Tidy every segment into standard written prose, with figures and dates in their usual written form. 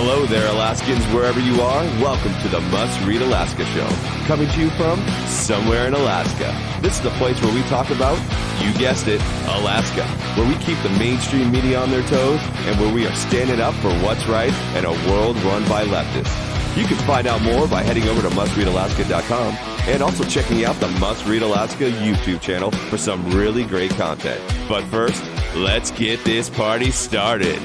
Hello there, Alaskans, wherever you are. Welcome to the Must Read Alaska Show, coming to you from somewhere in Alaska. This is the place where we talk about, you guessed it, Alaska, where we keep the mainstream media on their toes and where we are standing up for what's right in a world run by leftists. You can find out more by heading over to mustreadalaska.com and also checking out the Must Read Alaska YouTube channel for some really great content. But first, let's get this party started.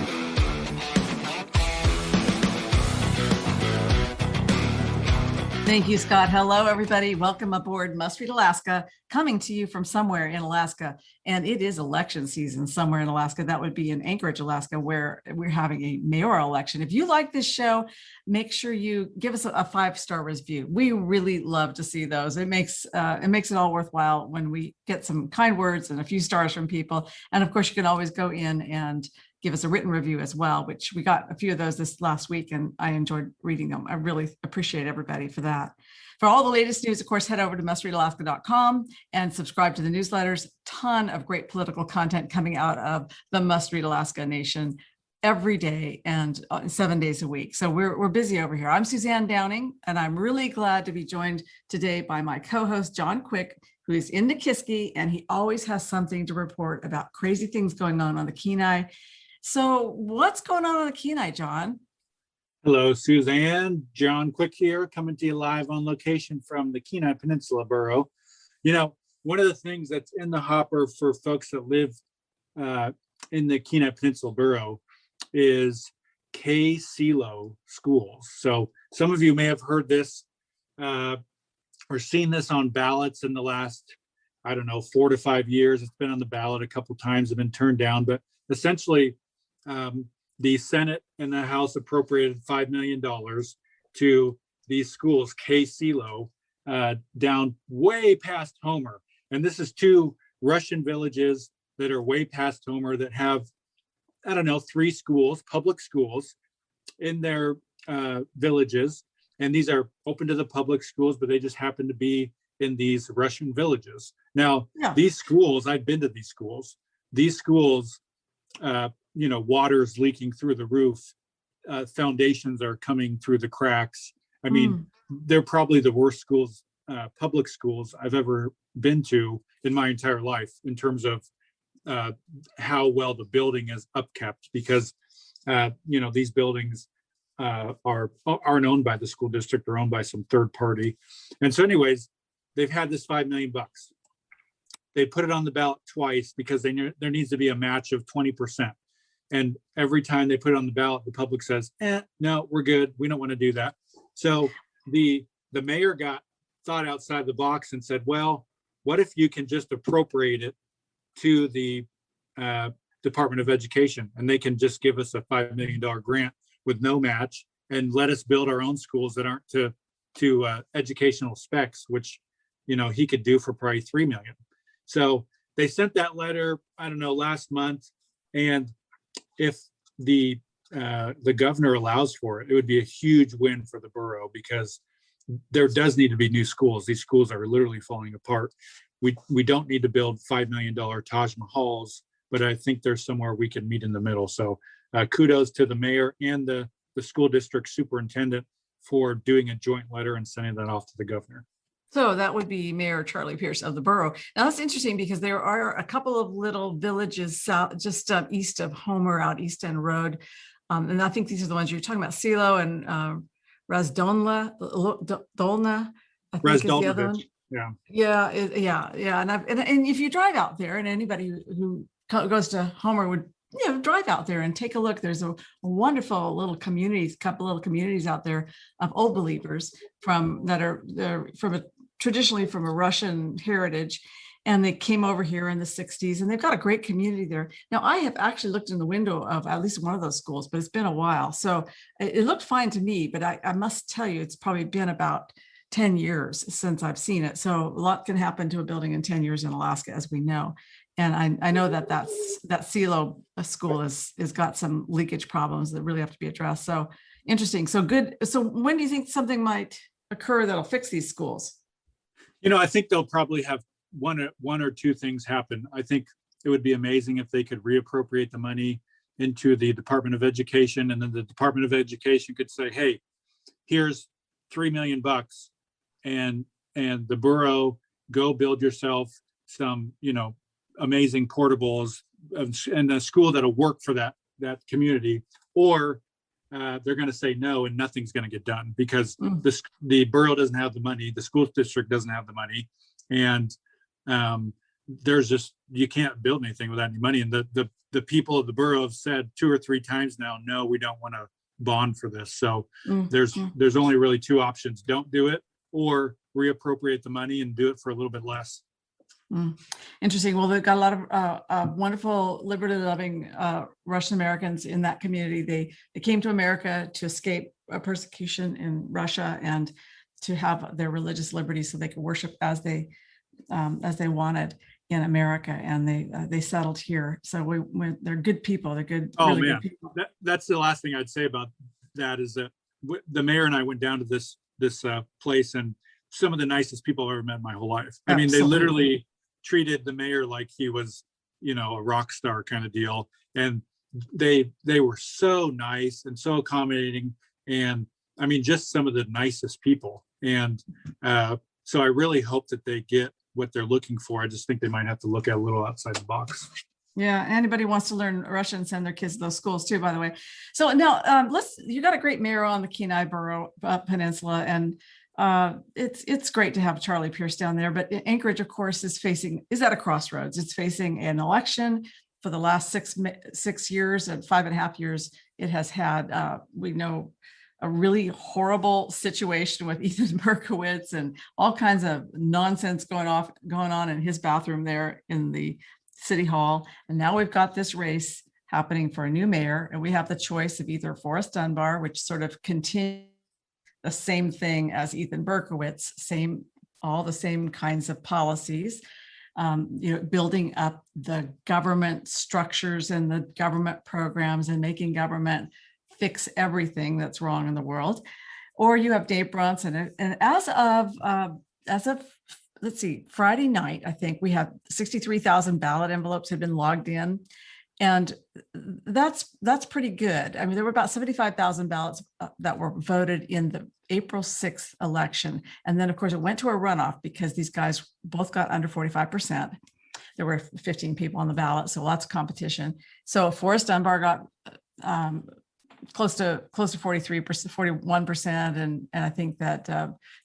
Thank you, Scott. Hello, everybody. Welcome aboard Must Read Alaska, coming to you from somewhere in Alaska. And it is election season somewhere in Alaska. That would be in Anchorage, Alaska, where we're having a mayoral election. If you like this show, make sure you give us a 5-star review. We really love to see those. It makes it all worthwhile when we get some kind words and a few stars from people. And of course, you can always go in and give us a written review as well, which we got a few of those this last week, and I enjoyed reading them. I really appreciate everybody for that. For all the latest news, of course, head over to mustreadalaska.com and subscribe to the newsletters. Ton of great political content coming out of the Must Read Alaska Nation every day and 7 days a week. So we're busy over here. I'm Suzanne Downing, and I'm really glad to be joined today by my co-host, John Quick, who is in Nikiski, and he always has something to report about crazy things going on the Kenai. So what's going on the Kenai, John? Hello, Suzanne. John Quick here, coming to you live on location from the Kenai Peninsula Borough. You know, one of the things that's in the hopper for folks that live in the Kenai Peninsula Borough is K-SELO schools. So some of you may have heard this or seen this on ballots in the last, 4 to 5 years. It's been on the ballot a couple times and been turned down, but essentially, the Senate and the House appropriated $5 million to these schools, K-SELO, down way past Homer. And this is 2 Russian villages that are way past Homer that have, 3 schools, public schools in their villages. And these are open to the public schools, but they just happen to be in these Russian villages. Now, These schools, I've been to these schools. These schools, water's leaking through the roof, foundations are coming through the cracks. I mean, they're probably the worst schools, public schools I've ever been to in my entire life in terms of how well the building is upkept, because these buildings aren't owned by the school district, they're owned by some third party. And so anyways, they've had this $5 million. They put it on the ballot twice because there needs to be a match of 20%. And every time they put it on the ballot, the public says, no, we're good. We don't want to do that. So the mayor thought outside the box and said, well, what if you can just appropriate it to the Department of Education, and they can just give us a $5 million grant with no match and let us build our own schools that aren't to educational specs, which, he could do for probably $3 million. So they sent that letter, last month. And if the governor allows for it, it would be a huge win for the borough, because there does need to be new schools. These schools are literally falling apart. We don't need to build $5 million Taj Mahals, but I think there's somewhere we can meet in the middle. So kudos to the mayor and the school district superintendent for doing a joint letter and sending that off to the governor. So that would be Mayor Charlie Pierce of the borough. Now that's interesting because there are a couple of little villages south, just east of Homer, out East End Road. And I think these are the ones you're talking about, SELO and Razdolna, I think is the other one. Yeah. And if you drive out there, and anybody who goes to Homer would drive out there and take a look. There's a wonderful little couple little communities out there of old believers traditionally from a Russian heritage, and they came over here in the 60s, and they've got a great community there. Now, I have actually looked in the window of at least one of those schools, but it's been a while. So it looked fine to me, but I must tell you, it's probably been about 10 years since I've seen it. So a lot can happen to a building in 10 years in Alaska, as we know. And I know that SELO school has got some leakage problems that really have to be addressed. So interesting. So good. So when do you think something might occur that'll fix these schools? I think they'll probably have one or two things happen. I think it would be amazing if they could reappropriate the money into the Department of Education, and then the Department of Education could say, hey, here's $3 million, and the borough, go build yourself some, amazing portables and a school that'll work for that community. Or they're going to say no, and nothing's going to get done because the borough doesn't have the money, the school district doesn't have the money, and there's just, you can't build anything without any money. And the people of the borough have said 2 or 3 times now, no, we don't want to bond for this. So there's only really 2 options: don't do it, or reappropriate the money and do it for a little bit less. Interesting. Well, they've got a lot of wonderful liberty-loving Russian Americans in that community. They came to America to escape persecution in Russia and to have their religious liberty, so they could worship as they wanted in America, and they settled here. So they're good people. They're good. Oh really man, good people. That's the last thing I'd say about that is that the mayor and I went down to this place, and some of the nicest people I've ever met in my whole life. I mean, they literally treated the mayor like he was, a rock star kind of deal. And they were so nice and so accommodating. And I mean, just some of the nicest people. And so I really hope that they get what they're looking for. I just think they might have to look at a little outside the box. Yeah, anybody wants to learn Russian, send their kids to those schools too, by the way. So now you got a great mayor on the Kenai Borough Peninsula, and it's great to have Charlie Pierce down there. But Anchorage, of course, is at a crossroads. It's facing an election. For the last 6 years and 5.5 years, it has had, we know, a really horrible situation with Ethan Berkowitz and all kinds of nonsense going on in his bathroom there in the city hall. And now we've got this race happening for a new mayor, and we have the choice of either Forrest Dunbar, which sort of continues the same thing as Ethan Berkowitz, all the same kinds of policies, building up the government structures and the government programs and making government fix everything that's wrong in the world. Or you have Dave Bronson, and as of let's see, Friday night, I think we had 63,000 ballot envelopes had been logged in. And that's pretty good. I mean, there were about 75,000 ballots that were voted in the April 6th election. And then, of course, it went to a runoff because these guys both got under 45%. There were 15 people on the ballot, so lots of competition. So Forrest Dunbar got close to 43%, 41%, and I think that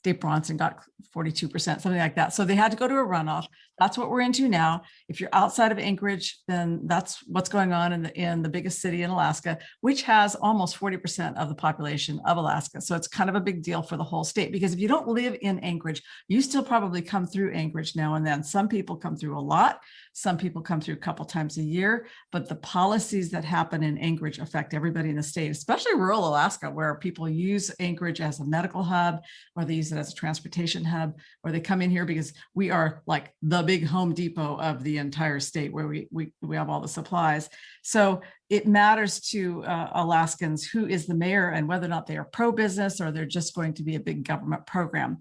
Dave Bronson got 42%, something like that. So they had to go to a runoff. That's what we're into now. If you're outside of Anchorage, then that's what's going on in the biggest city in Alaska, which has almost 40% of the population of Alaska. So it's kind of a big deal for the whole state, because if you don't live in Anchorage, you still probably come through Anchorage now and then. Some people come through a lot. Some people come through a couple times a year, but the policies that happen in Anchorage affect everybody in the state, especially rural Alaska, where people use Anchorage as a medical hub, or they use it as a transportation hub, or they come in here because we are like the big Home Depot of the entire state, where we have all the supplies. So it matters to Alaskans who is the mayor and whether or not they are pro-business or they're just going to be a big government program.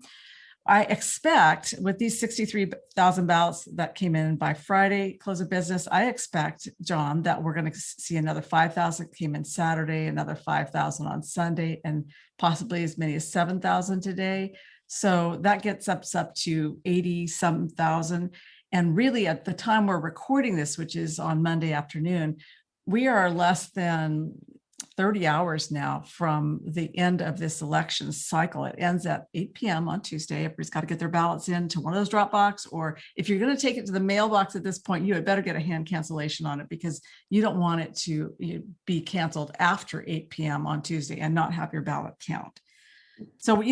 I expect with these 63,000 ballots that came in by Friday, close of business, I expect, John, that we're going to see another 5,000 came in Saturday, another 5,000 on Sunday, and possibly as many as 7,000 today. So that gets us up to 80-some thousand. And really at the time we're recording this, which is on Monday afternoon, we are less than 30 hours now from the end of this election cycle. It ends at 8 p.m. on Tuesday. Everybody's got to get their ballots into one of those drop box, or if you're going to take it to the mailbox at this point, you had better get a hand cancellation on it, because you don't want it to be canceled after 8 p.m. on Tuesday and not have your ballot count. So,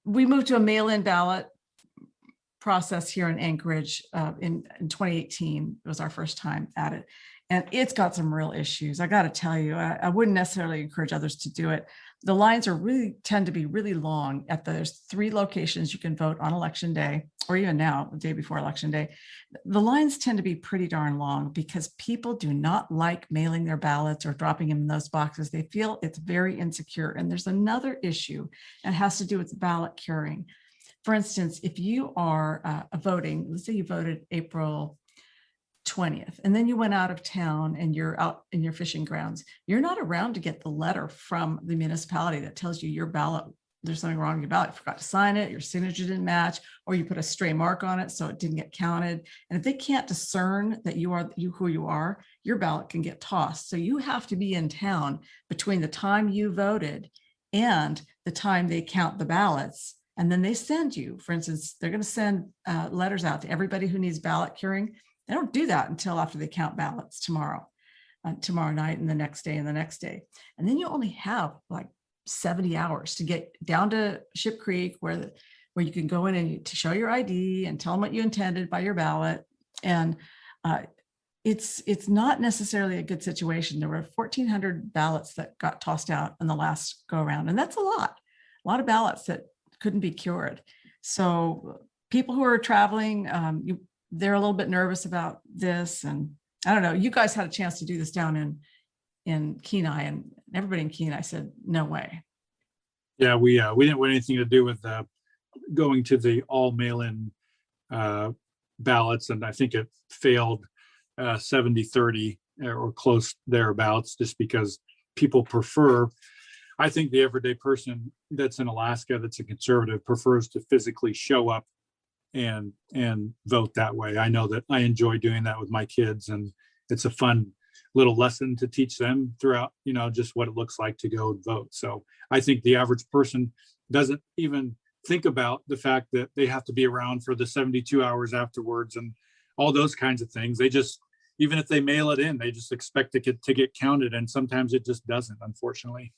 we moved to a mail-in ballot process here in Anchorage in 2018. It was our first time at it. And it's got some real issues. I got to tell you, I wouldn't necessarily encourage others to do it. The lines tend to be really long. There's 3 locations you can vote on election day, or even now, the day before election day. The lines tend to be pretty darn long because people do not like mailing their ballots or dropping them in those boxes. They feel it's very insecure. And there's another issue that has to do with ballot curing. For instance, if you are voting, let's say you voted April 20th, and then you went out of town and you're out in your fishing grounds, you're not around to get the letter from the municipality that tells you your ballot, there's something wrong with your ballot. You forgot to sign it, your signature didn't match, or you put a stray mark on it so it didn't get counted. And if they can't discern that you are who you are, your ballot can get tossed. So you have to be in town between the time you voted and the time they count the ballots. And then they send you, for instance, they're going to send letters out to everybody who needs ballot curing. They don't do that until after they count ballots tomorrow night and the next day and the next day. And then you only have like 70 hours to get down to Ship Creek where you can go in and to show your ID and tell them what you intended by your ballot. And it's not necessarily a good situation. There were 1,400 ballots that got tossed out in the last go around. And that's a lot of ballots that couldn't be cured. So people who are traveling, they're a little bit nervous about this. And I don't know, you guys had a chance to do this down in Kenai, and everybody in Kenai said, no way. Yeah, we didn't want anything to do with going to the all mail-in ballots. And I think it failed 70-30 or close thereabouts, just because people prefer, I think the everyday person that's in Alaska, that's a conservative, prefers to physically show up and vote that way. I know that I enjoy doing that with my kids, and it's a fun little lesson to teach them throughout, just what it looks like to go and vote. So I think the average person doesn't even think about the fact that they have to be around for the 72 hours afterwards and all those kinds of things. They just, even if they mail it in, they just expect it to get counted. And sometimes it just doesn't, unfortunately.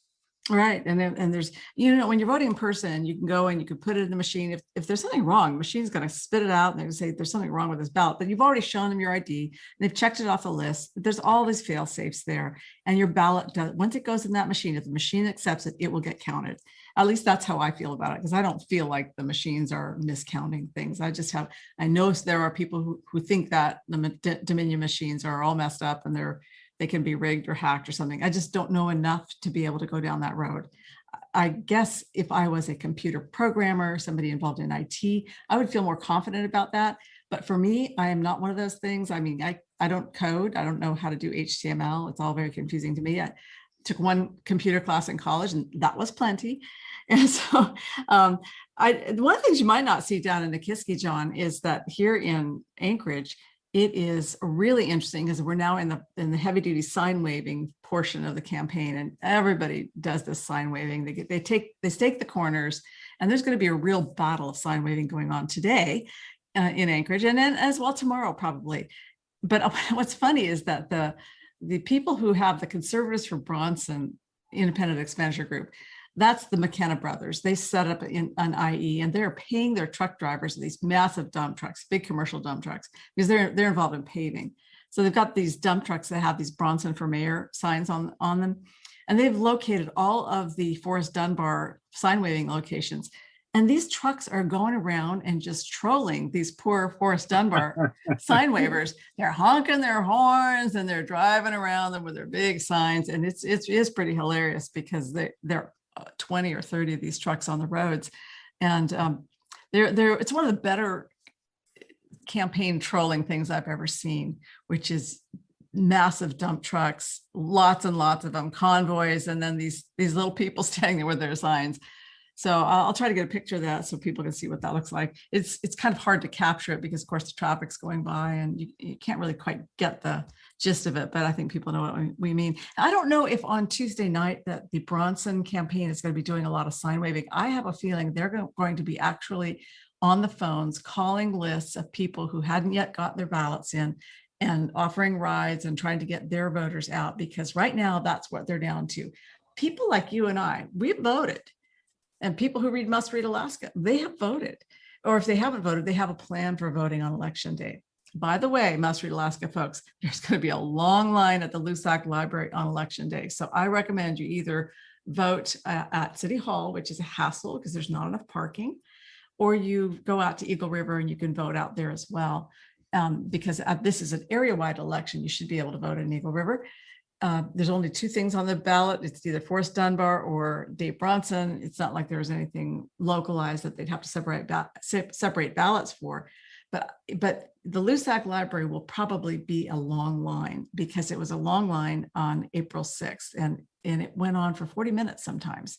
Right. And there's, when you're voting in person, you can go and you can put it in the machine. If there's something wrong, the machine's going to spit it out and they're going to say there's something wrong with this ballot, but you've already shown them your ID and they've checked it off the list. There's all these fail safes there, and your ballot once it goes in that machine, if the machine accepts it, it will get counted. At least that's how I feel about it, because I don't feel like the machines are miscounting things. I know there are people who think that the Dominion machines are all messed up and they can be rigged or hacked or something. I just don't know enough to be able to go down that road. I guess if I was a computer programmer, somebody involved in IT, I would feel more confident about that. But for me, I am not one of those things. I mean, I don't code. I don't know how to do HTML. It's all very confusing to me. I took one computer class in college and that was plenty. And so one of the things you might not see down in Nikiski, John, is that here in Anchorage, it is really interesting because we're now in the heavy duty sign waving portion of the campaign, and everybody does this sign waving. They stake the corners, and there's going to be a real battle of sign waving going on today in Anchorage, and then as well tomorrow probably. But what's funny is that the people who have the Conservatives for Bronson Independent Expenditure Group, that's the McKenna brothers. They set up an IE, and they're paying their truck drivers these massive dump trucks, big commercial dump trucks, because they're involved in paving. So they've got these dump trucks that have these Bronson for Mayor signs on them. And they've located all of the Forrest Dunbar sign waving locations. And these trucks are going around and just trolling these poor Forrest Dunbar sign wavers. They're honking their horns and they're driving around them with their big signs. And it's pretty hilarious because they're 20 or 30 of these trucks on the roads, and it's one of the better campaign trolling things I've ever seen, which is massive dump trucks, lots and lots of them, convoys, and then these little people standing there with their signs. So I'll try to get a picture of that so people can see what that looks like. It's kind of hard to capture it because, of course, the traffic's going by and you can't really quite get the gist of it, but I think people know what we mean. I don't know if on Tuesday night that the Bronson campaign is going to be doing a lot of sign waving. I have a feeling they're going to be actually on the phones calling lists of people who hadn't yet got their ballots in and offering rides and trying to get their voters out, because right now that's what they're down to. People like you and I, we've voted. And people who Must Read Alaska, they have voted. Or if they haven't voted, they have a plan for voting on election day. By the way, Must Read Alaska folks, there's going to be a long line at the Lusac Library on election day. So I recommend you either vote at City Hall, which is a hassle because there's not enough parking, or you go out to Eagle River and you can vote out there as well. Because this is an area-wide election, you should be able to vote in Eagle River. There's only two things on the ballot. It's either Forrest Dunbar or Dave Bronson. It's not like there's anything localized that they'd have to separate ballots for. But the Lusac Library will probably be a long line because it was a long line on April 6th and it went on for 40 minutes sometimes.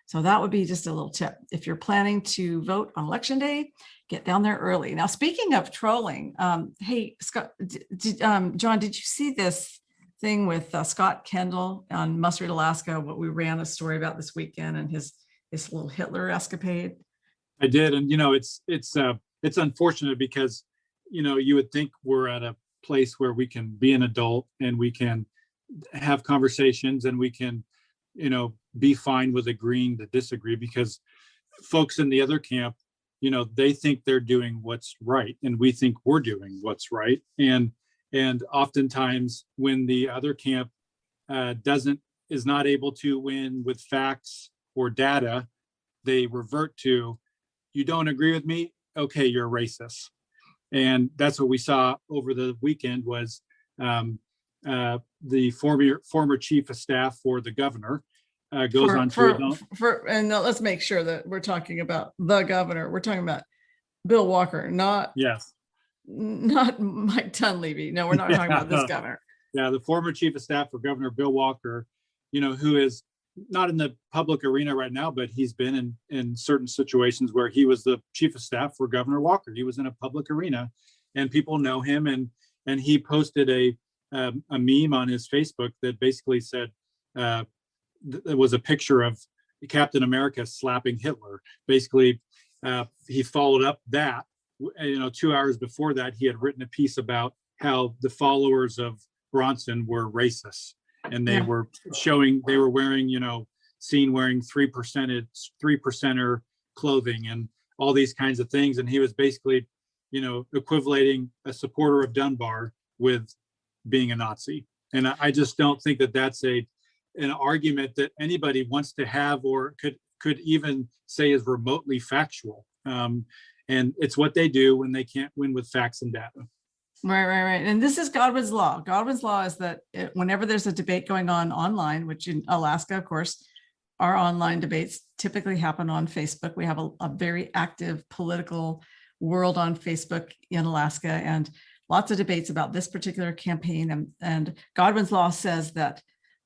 So that would be just a little tip. If you're planning to vote on election day, get down there early. Now, speaking of trolling, hey, Scott, John, did you see this thing with Scott Kendall on Must Read Alaska, what we ran a story about this weekend and his little Hitler escapade? I did. And, it's unfortunate because, you would think we're at a place where we can be an adult and we can have conversations and we can, be fine with agreeing to disagree, because folks in the other camp, they think they're doing what's right and we think we're doing what's right. And oftentimes when the other camp is not able to win with facts or data, they revert to, you don't agree with me? Okay, you're racist. And that's what we saw over the weekend was the former chief of staff for the governor goes on and let's make sure that we're talking about the governor. We're talking about Bill Walker, not Mike Dunleavy. No, we're not talking about this governor. Yeah, the former chief of staff for Governor Bill Walker, who is not in the public arena right now, but he's been in certain situations where he was the chief of staff for Governor Walker. He was in a public arena and people know him. And he posted a meme on his Facebook that basically said, it was a picture of Captain America slapping Hitler. Basically, he followed up that, 2 hours before that, he had written a piece about how the followers of Bronson were racist. And they were wearing, seen wearing 3%er clothing and all these kinds of things. And he was basically, equivalating a supporter of Dunbar with being a Nazi. And I just don't think that that's an argument that anybody wants to have or could even say is remotely factual. And it's what they do when they can't win with facts and data. Right. And this is Godwin's law. Godwin's law is that whenever there's a debate going on online, which in Alaska, of course, our online debates typically happen on Facebook. We have a very active political world on Facebook in Alaska and lots of debates about this particular campaign. And Godwin's law says that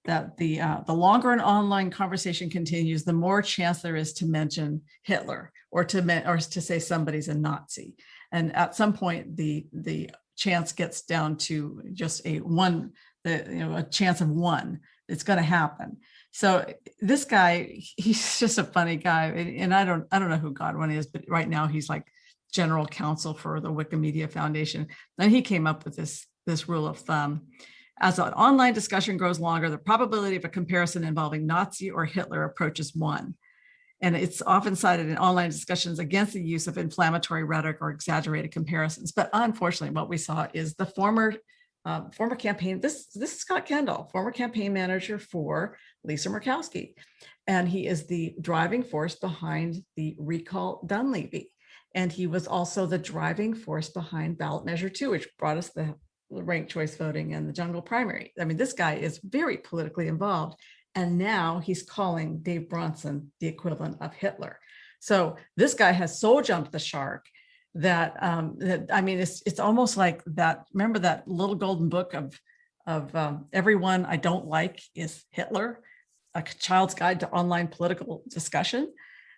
the longer an online conversation continues, the more chance there is to mention Hitler or to say somebody's a Nazi. And at some point, the chance gets down to just a chance of one. It's going to happen. So this guy, he's just a funny guy, and I don't know who Godwin is, but right now he's like general counsel for the Wikimedia Foundation, and he came up with this rule of thumb. As an online discussion grows longer, the probability of a comparison involving Nazi or Hitler approaches 1. And it's often cited in online discussions against the use of inflammatory rhetoric or exaggerated comparisons. But unfortunately, what we saw is the former campaign, this is Scott Kendall, former campaign manager for Lisa Murkowski. And he is the driving force behind the recall Dunleavy. And he was also the driving force behind ballot measure 2, which brought us the ranked choice voting and the jungle primary. I mean, this guy is very politically involved. And now he's calling Dave Bronson the equivalent of Hitler. So this guy has so jumped the shark that it's almost like that. Remember that little golden book of everyone I don't like is Hitler, a child's guide to online political discussion.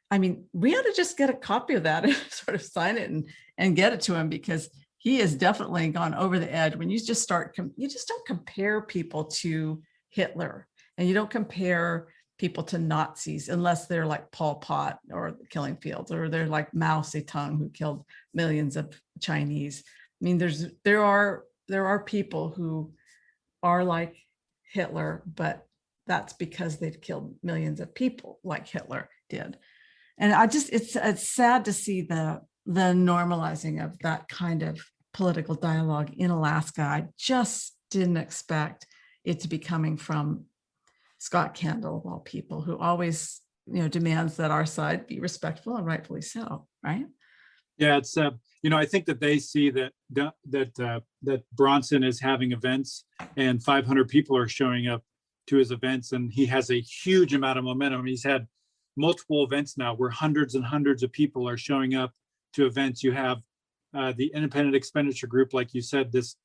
I mean, we ought to just get a copy of that and sort of sign it and get it to him, because he has definitely gone over the edge. When you just you just don't compare people to Hitler, and you don't compare people to Nazis unless they're like Pol Pot or Killing Fields, or they're like Mao Zedong, who killed millions of Chinese. I mean, there are people who are like Hitler, but that's because they've killed millions of people like Hitler did. And it's sad to see the normalizing of that kind of political dialogue in Alaska. I just didn't expect it to be coming from Scott Kendall, of all people, who always, demands that our side be respectful, and rightfully so, right? Yeah, it's I think that they see that Bronson is having events and 500 people are showing up to his events, and he has a huge amount of momentum. He's had multiple events now where hundreds and hundreds of people are showing up to events. You have the independent expenditure group, like you said, this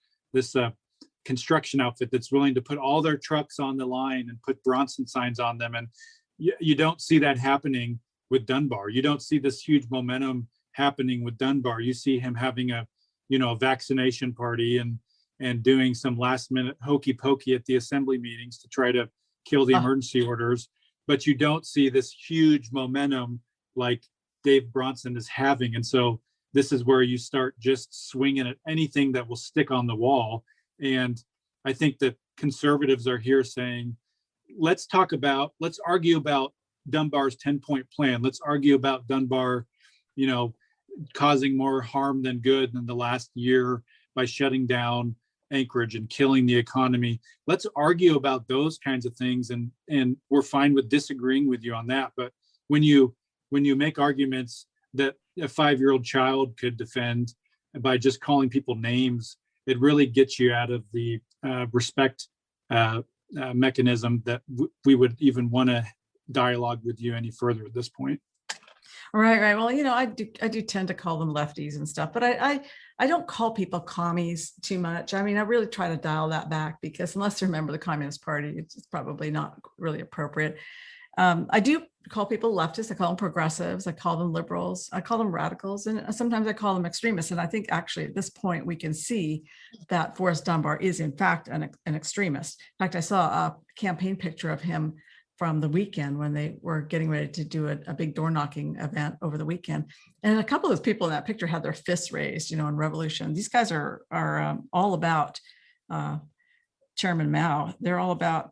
construction outfit that's willing to put all their trucks on the line and put Bronson signs on them. And you don't see that happening with Dunbar. You don't see this huge momentum happening with Dunbar. You see him having a vaccination party and doing some last minute hokey pokey at the assembly meetings to try to kill the emergency orders. But you don't see this huge momentum like Dave Bronson is having. And so this is where you start just swinging at anything that will stick on the wall. And I think that conservatives are here saying, let's argue about Dunbar's 10-point plan. Let's argue about Dunbar, causing more harm than good in the last year by shutting down Anchorage and killing the economy. Let's argue about those kinds of things. And we're fine with disagreeing with you on that. But when you make arguments that a 5-year-old child could defend by just calling people names, it really gets you out of the respect mechanism that we would even want to dialogue with you any further at this point. Right. Well, I do tend to call them lefties and stuff, but I don't call people commies too much. I mean, I really try to dial that back, because unless they're a member of the Communist Party, it's probably not really appropriate. I do call people leftists. I call them progressives. I call them liberals. I call them radicals. And sometimes I call them extremists. And I think actually at this point, we can see that Forrest Dunbar is in fact an extremist. In fact, I saw a campaign picture of him from the weekend when they were getting ready to do a big door knocking event over the weekend. And a couple of those people in that picture had their fists raised, in revolution. These guys are all about Chairman Mao. They're all about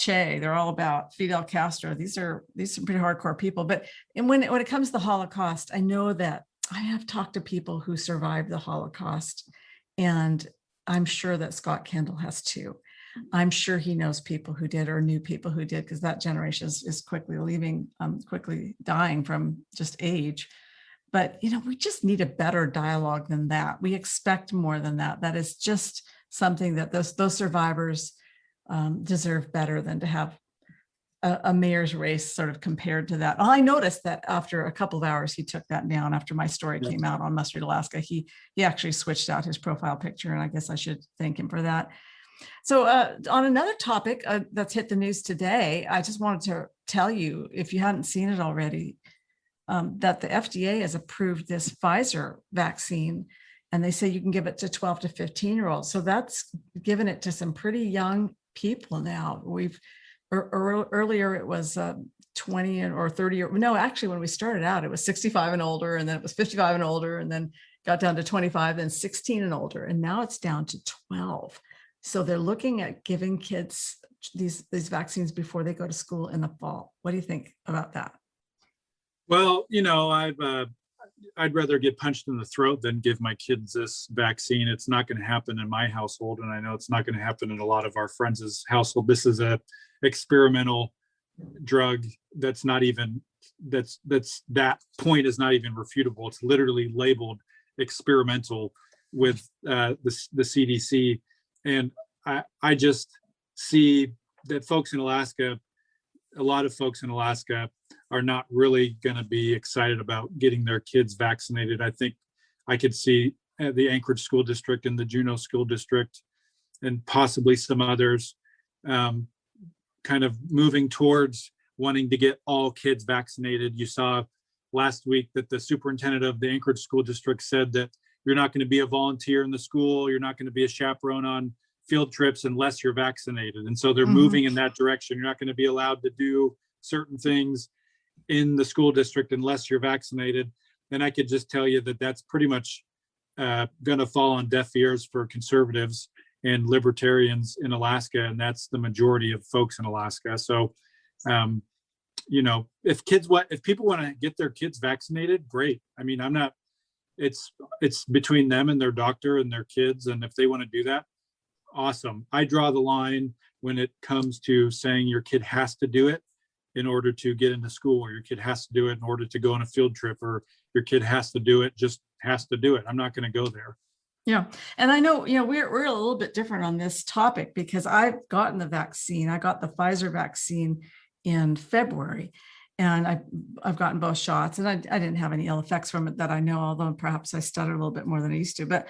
Che. They're all about Fidel Castro. These are pretty hardcore people. But when it comes to the Holocaust, I know that I have talked to people who survived the Holocaust, and I'm sure that Scott Kendall has too. I'm sure he knows people who did or knew people who did, because that generation is quickly leaving, quickly dying from just age. But, we just need a better dialogue than that. We expect more than that. That is just something that those survivors deserve better than to have a mayor's race sort of compared to that. I noticed that after a couple of hours, he took that down. After my story came out on Must Read Alaska, he actually switched out his profile picture, and I guess I should thank him for that. So on another topic that's hit the news today, I just wanted to tell you, if you hadn't seen it already, that the FDA has approved this Pfizer vaccine, and they say you can give it to 12 to 15-year-olds. So that's given it to some pretty young people now. Earlier it was 20 or 30, no, actually when we started out, it was 65 and older, and then it was 55 and older, and then got down to 25, then 16 and older, and now it's down to 12. So they're looking at giving kids these vaccines before they go to school in the fall. What do you think about that? Well, I'd rather get punched in the throat than give my kids this vaccine. It's not going to happen in my household, and I know it's not going to happen in a lot of our friends' household. This is a experimental drug that point is not even refutable. It's literally labeled experimental with the CDC. And I just see that a lot of folks in Alaska are not really going to be excited about getting their kids vaccinated. I think I could see the Anchorage School District and the Juneau School District and possibly some others kind of moving towards wanting to get all kids vaccinated. You saw last week that the superintendent of the Anchorage School District said that you're not going to be a volunteer in the school. You're not going to be a chaperone on field trips unless you're vaccinated. And so they're moving in that direction. You're not going to be allowed to do certain things in the school district unless you're vaccinated. And I could just tell you that that's pretty much going to fall on deaf ears for conservatives and libertarians in Alaska. And that's the majority of folks in Alaska. So, if people want to get their kids vaccinated, great. I mean, it's between them and their doctor and their kids. And if they want to do that, awesome. I draw the line when it comes to saying your kid has to do it in order to get into school, or your kid has to do it in order to go on a field trip, or your kid has to do it, just has to do it. I'm not going to go there. Yeah. And I know, we're a little bit different on this topic, because I've gotten the vaccine. I got the Pfizer vaccine in February. and I've gotten both shots, and I didn't have any ill effects from it that I know, although perhaps I stutter a little bit more than I used to. But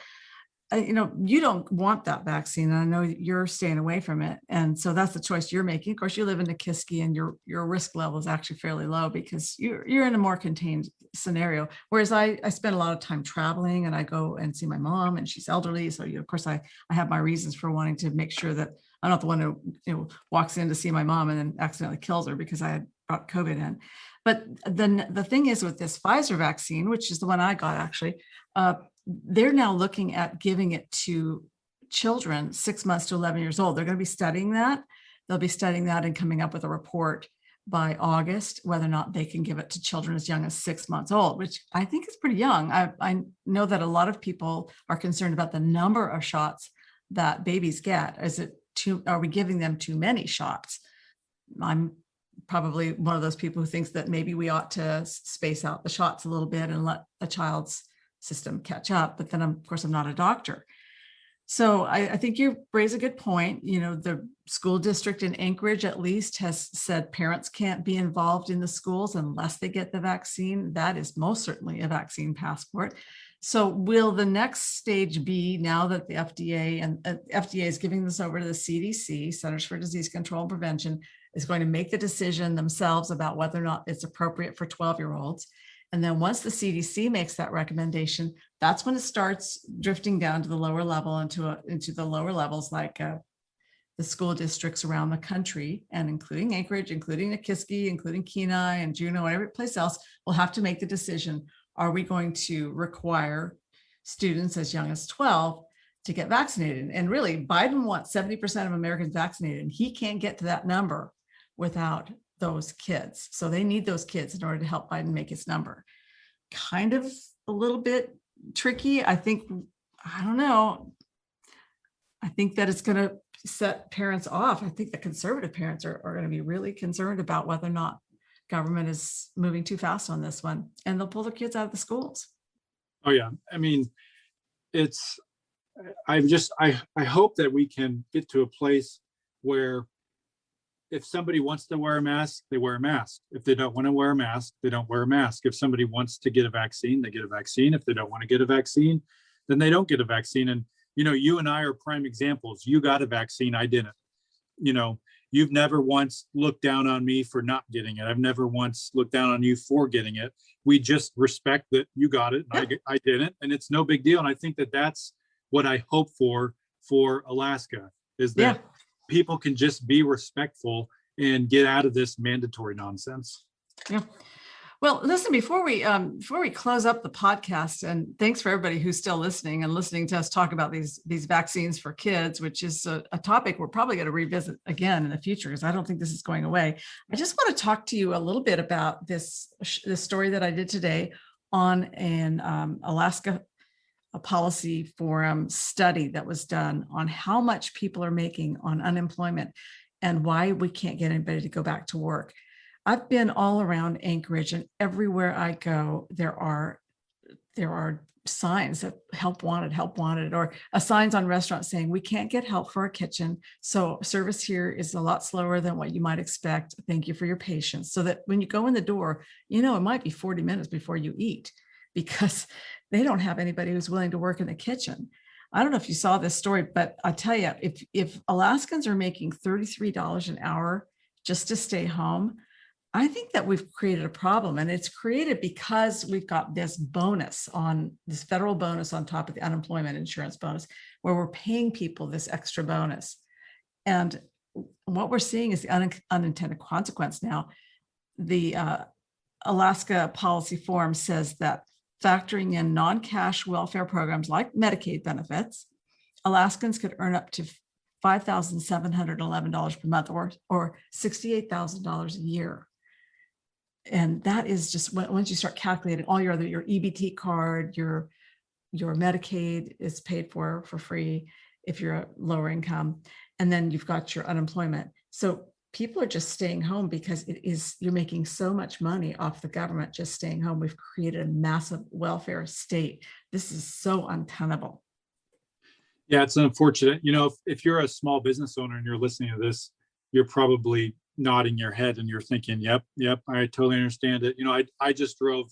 you don't want that vaccine, and I know you're staying away from it, and so that's the choice you're making. Of course, you live in Nikiski, and your risk level is actually fairly low because you're in a more contained scenario. Whereas I spend a lot of time traveling, and I go and see my mom, and she's elderly, so of course I have my reasons for wanting to make sure that I'm not the one who walks in to see my mom and then accidentally kills her because I had brought COVID in. But then the thing is with this Pfizer vaccine, which is the one I got actually. They're now looking at giving it to children 6 months to 11 years old. They're going to be studying that. They'll be studying that and coming up with a report by August, whether or not they can give it to children as young as 6 months old, which I think is pretty young. I know that a lot of people are concerned about the number of shots that babies get. Are we giving them too many shots? I'm probably one of those people who thinks that maybe we ought to space out the shots a little bit and let a child's system catch up. But then, of course, I'm not a doctor. So I think you raise a good point. The school district in Anchorage at least has said parents can't be involved in the schools unless they get the vaccine. That is most certainly a vaccine passport. So will the next stage be, now that the FDA is giving this over to the CDC, Centers for Disease Control and Prevention, is going to make the decision themselves about whether or not it's appropriate for 12-year-olds. And then once the CDC makes that recommendation, that's when it starts drifting down to the lower level, into the lower levels, like the school districts around the country, and including Anchorage, including Nikiski, including Kenai and Juneau, and every place else, will have to make the decision. Are we going to require students as young as 12 to get vaccinated? And really, Biden wants 70% of Americans vaccinated, and he can't get to that number without those kids. So they need those kids in order to help Biden make his number. Kind of a little bit tricky. I don't know. I think that it's going to set parents off. I think the conservative parents are going to be really concerned about whether or not government is moving too fast on this one, and they'll pull their kids out of the schools. Oh yeah. I mean, I hope that we can get to a place where if somebody wants to wear a mask, they wear a mask. If they don't want to wear a mask, they don't wear a mask. If somebody wants to get a vaccine, they get a vaccine. If they don't want to get a vaccine, then they don't get a vaccine. And, you and I are prime examples. You got a vaccine, I didn't. You've never once looked down on me for not getting it. I've never once looked down on you for getting it. We just respect that you got it and I didn't, and it's no big deal. And I think that that's what I hope for Alaska, is that people can just be respectful and get out of this mandatory nonsense. Yeah. Well, listen, before we close up the podcast, and thanks for everybody who's still listening to us talk about these vaccines for kids, which is a topic we're probably going to revisit again in the future, because I don't think this is going away. I just want to talk to you a little bit about this story that I did today on an Alaska policy forum study that was done on how much people are making on unemployment and why we can't get anybody to go back to work. I've been all around Anchorage, and everywhere I go, there are signs that help wanted, or signs on restaurants saying we can't get help for our kitchen. So service here is a lot slower than what you might expect. Thank you for your patience. So that when you go in the door, it might be 40 minutes before you eat, because they don't have anybody who's willing to work in the kitchen. I don't know if you saw this story, but I tell you, if Alaskans are making $33 an hour just to stay home, I think that we've created a problem, and it's created because we've got this federal bonus on top of the unemployment insurance bonus, where we're paying people this extra bonus. And what we're seeing is the unintended consequence now. The Alaska Policy Forum says that factoring in non-cash welfare programs like Medicaid benefits, Alaskans could earn up to $5,711 per month, or $68,000 a year. And that is just, once you start calculating all your EBT card, your Medicaid is paid for free if you're a lower income, and then you've got your unemployment. So people are just staying home because you're making so much money off the government just staying home. We've created a massive welfare state. This is so untenable. Yeah, it's unfortunate. If you're a small business owner and you're listening to this, you're probably nodding your head and you're thinking, yep, I totally understand it. I just drove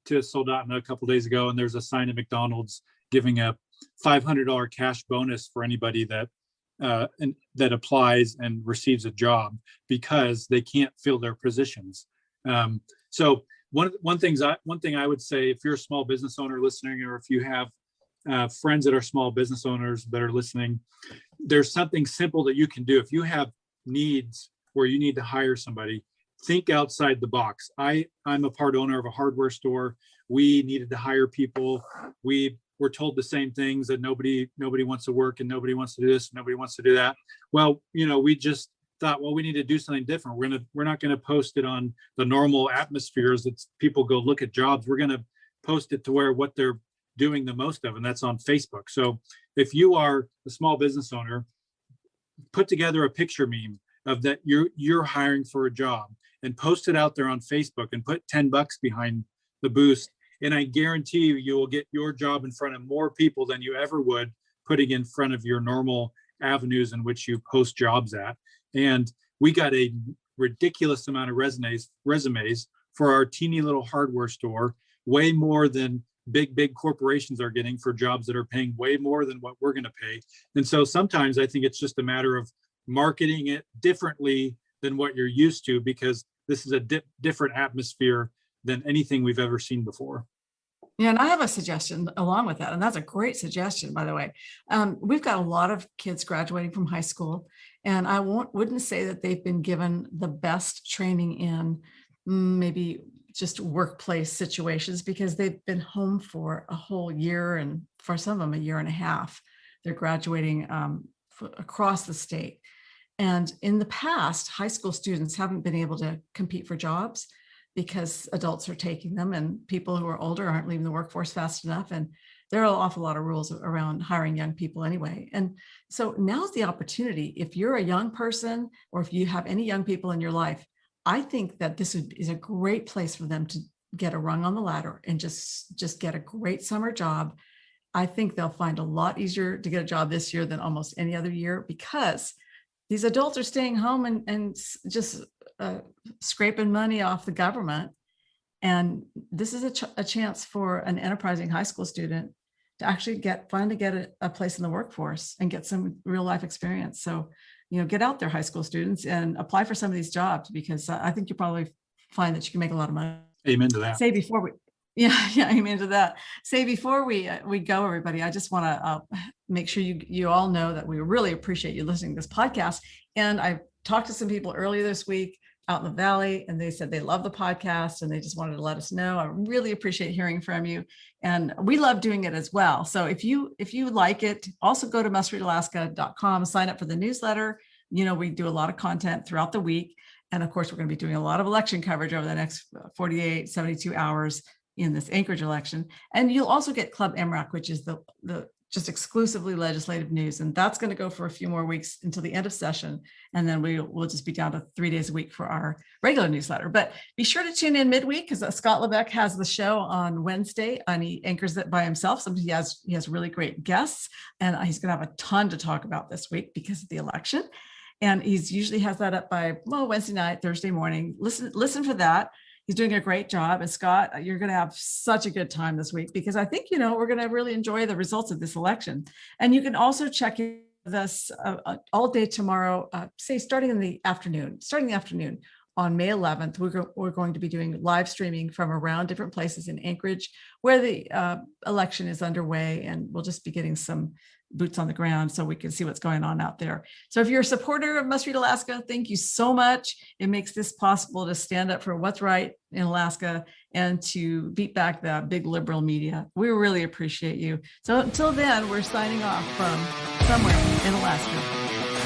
to Soldotna a couple days ago, and there's a sign at McDonald's giving a $500 cash bonus for anybody that applies and receives a job because they can't fill their positions. So one thing I would say, if you're a small business owner listening, or if you have friends that are small business owners that are listening, there's something simple that you can do. If you have needs where you need to hire somebody, think outside the box. I'm a part owner of a hardware store. We needed to hire people. We were told the same things, that nobody wants to work and nobody wants to do this, nobody wants to do that. Well, we just thought, well, we need to do something different. We're not going to post it on the normal atmospheres that people go look at jobs. We're going to post it to where what they're doing the most of, and that's on Facebook. So if you are a small business owner, put together a picture meme of that you're hiring for a job and post it out there on Facebook and put $10 behind the boost. And I guarantee you will get your job in front of more people than you ever would putting in front of your normal avenues in which you post jobs at. And we got a ridiculous amount of resumes for our teeny little hardware store, way more than big corporations are getting for jobs that are paying way more than what we're going to pay. And so sometimes I think it's just a matter of marketing it differently than what you're used to, because this is a different atmosphere than anything we've ever seen before. Yeah, and I have a suggestion along with that, and that's a great suggestion, by the way. We've got a lot of kids graduating from high school, and I wouldn't say that they've been given the best training in maybe just workplace situations, because they've been home for a whole year, and for some of them, a year and a half. They're graduating across the state. And in the past, high school students haven't been able to compete for jobs because adults are taking them, and people who are older aren't leaving the workforce fast enough. And there are an awful lot of rules around hiring young people anyway. And so now's the opportunity. If you're a young person, or if you have any young people in your life, I think that this is a great place for them to get a rung on the ladder and just get a great summer job. I think they'll find a lot easier to get a job this year than almost any other year, because these adults are staying home and just scraping money off the government. And this is a chance for an enterprising high school student to actually finally get a place in the workforce and get some real life experience. So, get out there, high school students, and apply for some of these jobs, because I think you'll probably find that you can make a lot of money. Amen to that. Amen to that. Say before we go, everybody, I just want to make sure you all know that we really appreciate you listening to this podcast. And I talked to some people earlier this week out in the Valley, and they said they love the podcast and they just wanted to let us know. I really appreciate hearing from you, and we love doing it as well. So if you like it, also go to mustreadalaska.com, sign up for the newsletter. We do a lot of content throughout the week. And of course, we're going to be doing a lot of election coverage over the next 48, 72 hours in this Anchorage election. And you'll also get Club MRAC, which is the just exclusively legislative news. And that's going to go for a few more weeks until the end of session. And then we'll just be down to 3 days a week for our regular newsletter. But be sure to tune in midweek, because Scott Lebeck has the show on Wednesday, and he anchors it by himself. So he has really great guests, and he's going to have a ton to talk about this week because of the election. And he's usually has that up by Wednesday night, Thursday morning. Listen for that. He's doing a great job. And Scott, you're going to have such a good time this week, because I think, we're going to really enjoy the results of this election. And you can also check in with us all day tomorrow, starting in the afternoon on May 11th. We're going to be doing live streaming from around different places in Anchorage where the election is underway. And we'll just be getting some boots on the ground so we can see what's going on out there. So if you're a supporter of Must Read Alaska, thank you so much. It makes this possible to stand up for what's right in Alaska and to beat back the big liberal media. We really appreciate you. So until then, we're signing off from somewhere in Alaska.